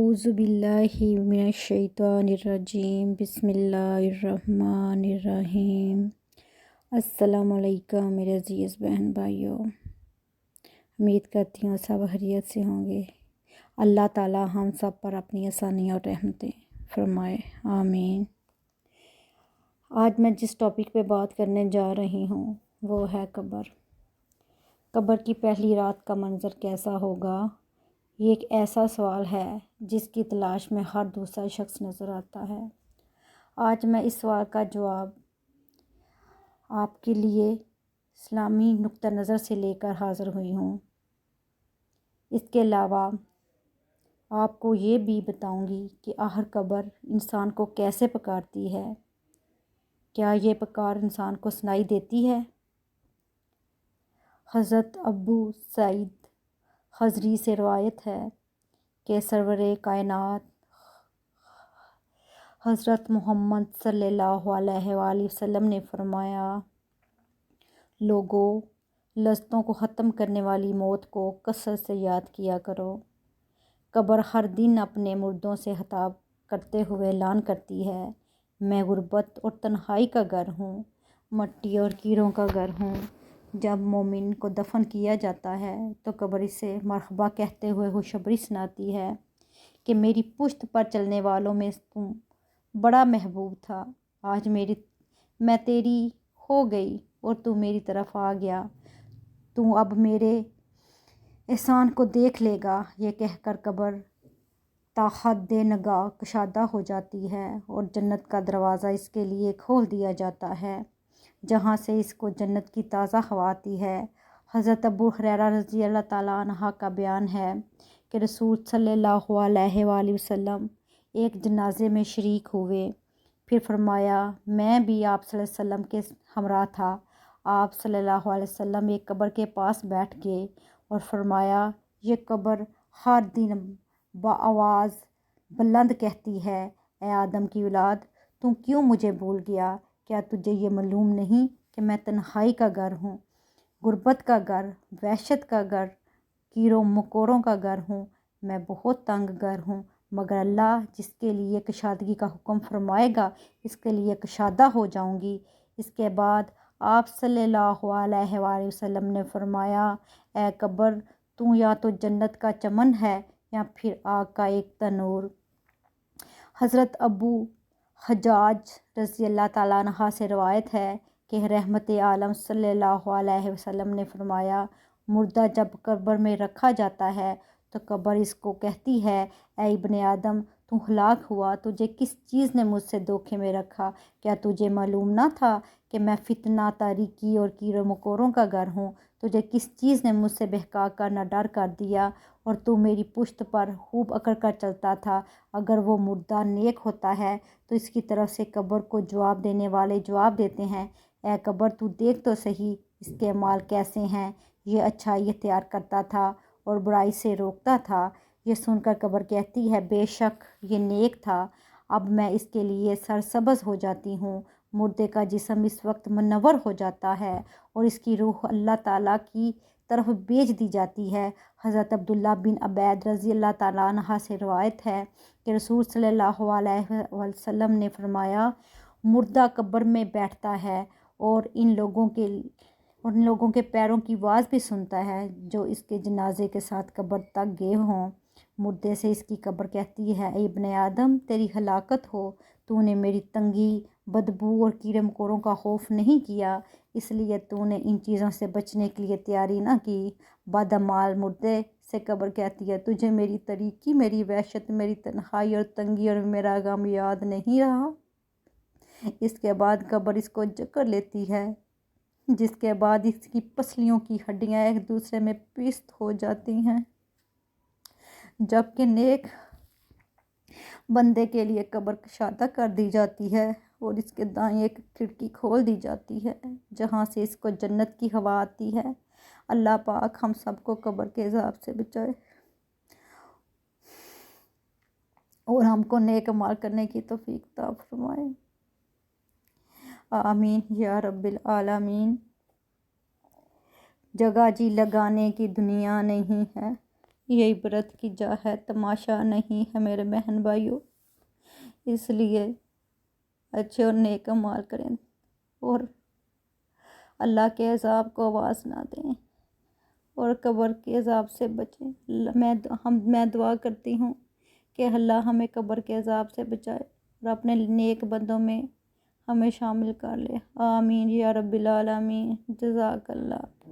اعوذ باللہ من الشیطان الرجیم بسم اللہ الرحمن الرحیم۔ السلام علیکم میرے عزیز بہن بھائیوں، امید کرتی ہوں سب خیریت سے ہوں گے۔ اللہ تعالی ہم سب پر اپنی آسانیاں اور رحمتیں فرمائے، آمین۔ آج میں جس ٹاپک پہ بات کرنے جا رہی ہوں وہ ہے قبر۔ قبر کی پہلی رات کا منظر کیسا ہوگا؟ یہ ایک ایسا سوال ہے جس کی تلاش میں ہر دوسرا شخص نظر آتا ہے۔ آج میں اس سوال کا جواب آپ کے لیے اسلامی نقطہ نظر سے لے کر حاضر ہوئی ہوں۔ اس کے علاوہ آپ کو یہ بھی بتاؤں گی کہ آخر قبر انسان کو کیسے پکارتی ہے، کیا یہ پکار انسان کو سنائی دیتی ہے؟ حضرت ابو سعید خضری سے روایت ہے کہ سرور کائنات حضرت محمد صلی اللہ علیہ وآلہ وسلم نے فرمایا، لوگوں، لذتوں کو ختم کرنے والی موت کو کثرت سے یاد کیا کرو۔ قبر ہر دن اپنے مردوں سے خطاب کرتے ہوئے اعلان کرتی ہے، میں غربت اور تنہائی کا گھر ہوں، مٹی اور کیڑوں کا گھر ہوں۔ جب مومن کو دفن کیا جاتا ہے تو قبر اسے مرحبا کہتے ہوئے خوشخبری سناتی ہے کہ میری پشت پر چلنے والوں میں تم بڑا محبوب تھا، آج میں تیری ہو گئی اور تو میری طرف آ گیا، تو اب میرے احسان کو دیکھ لے گا۔ یہ کہہ کر قبر تا حد نگاہ کشادہ ہو جاتی ہے اور جنت کا دروازہ اس کے لیے کھول دیا جاتا ہے، جہاں سے اس کو جنت کی تازہ ہوا آتی ہے۔ حضرت ابو ہریرہ رضی اللہ تعالیٰ عنہ کا بیان ہے کہ رسول صلی اللہ علیہ وآلہ وسلم ایک جنازے میں شریک ہوئے، پھر فرمایا میں بھی آپ صلی اللہ علیہ وسلم کے ہمراہ تھا۔ آپ صلی اللہ علیہ وسلم ایک قبر کے پاس بیٹھ گئے اور فرمایا، یہ قبر ہر دن بآواز بلند کہتی ہے، اے آدم کی اولاد، تو کیوں مجھے بھول گیا؟ کیا تجھے یہ معلوم نہیں کہ میں تنہائی کا گھر ہوں، غربت کا گھر، وحشت کا گھر، کیڑوں مکوڑوں کا گھر ہوں، میں بہت تنگ گھر ہوں، مگر اللہ جس کے لیے کشادگی کا حکم فرمائے گا اس کے لیے کشادہ ہو جاؤں گی۔ اس کے بعد آپ صلی اللہ علیہ وآلہ وسلم نے فرمایا، اے قبر، تو یا تو جنت کا چمن ہے یا پھر آگ کا ایک تنور۔ حضرت ابو حجاج رضی اللہ تعالیٰ عنہ سے روایت ہے کہ رحمت عالم صلی اللہ علیہ وسلم نے فرمایا، مردہ جب قبر میں رکھا جاتا ہے تو قبر اس کو کہتی ہے، اے ابن آدم، تو ہلاک ہوا، تجھے کس چیز نے مجھ سے دھوکے میں رکھا؟ کیا تجھے معلوم نہ تھا کہ میں فتنہ، تاریکی اور کیڑوں مکوڑوں کا گھر ہوں؟ تجھے کس چیز نے مجھ سے بہکا کر نہ ڈر کر دیا اور تو میری پشت پر خوب اکڑ کر چلتا تھا؟ اگر وہ مردہ نیک ہوتا ہے تو اس کی طرف سے قبر کو جواب دینے والے جواب دیتے ہیں، اے قبر، تو دیکھ تو صحیح اس کے اعمال کیسے ہیں، یہ اچھائی اختیار کرتا تھا اور برائی سے روکتا تھا۔ یہ سن کر قبر کہتی ہے، بے شک یہ نیک تھا، اب میں اس کے لیے سرسبز ہو جاتی ہوں۔ مردے کا جسم اس وقت منور ہو جاتا ہے اور اس کی روح اللہ تعالیٰ کی طرف بھیج دی جاتی ہے۔ حضرت عبداللہ بن عبید رضی اللہ تعالیٰ عنہ سے روایت ہے کہ رسول صلی اللہ علیہ وسلم نے فرمایا، مردہ قبر میں بیٹھتا ہے اور ان لوگوں کے پیروں کی آواز بھی سنتا ہے جو اس کے جنازے کے ساتھ قبر تک گئے ہوں۔ مردے سے اس کی قبر کہتی ہے، اے ابن آدم، تیری ہلاکت ہو، تو نے میری تنگی، بدبو اور کیڑے مکوڑوں کا خوف نہیں کیا، اس لیے تو نے ان چیزوں سے بچنے کے لیے تیاری نہ کی۔ بدعمال مردے سے قبر کہتی ہے، تجھے میری تاریکی، میری وحشت، میری تنہائی اور تنگی اور میرا غم یاد نہیں رہا؟ اس کے بعد قبر اس کو جکڑ لیتی ہے، جس کے بعد اس کی پسلیوں کی ہڈیاں ایک دوسرے میں پیست ہو جاتی ہیں، جبکہ نیک بندے کے لیے قبر کشادہ کر دی جاتی ہے اور اس کے دائیں ایک کھڑکی کھول دی جاتی ہے جہاں سے اس کو جنت کی ہوا آتی ہے۔ اللہ پاک ہم سب کو قبر کے عذاب سے بچائے اور ہم کو نیک اعمال کرنے کی توفیق عطا فرمائے، آمین یا رب العالمین۔ جگہ جی لگانے کی دنیا نہیں ہے، یہ عبرت کی جا ہے، تماشا نہیں ہے میرے بہن بھائیوں۔ اس لیے اچھے اور نیک اعمال کریں اور اللہ کے عذاب کو آواز نہ دیں اور قبر کے عذاب سے بچیں۔ میں دعا کرتی ہوں کہ اللہ ہمیں قبر کے عذاب سے بچائے اور اپنے نیک بندوں میں ہمیں شامل کر لے۔ آمین یا رب العالمین۔ جزاک اللہ۔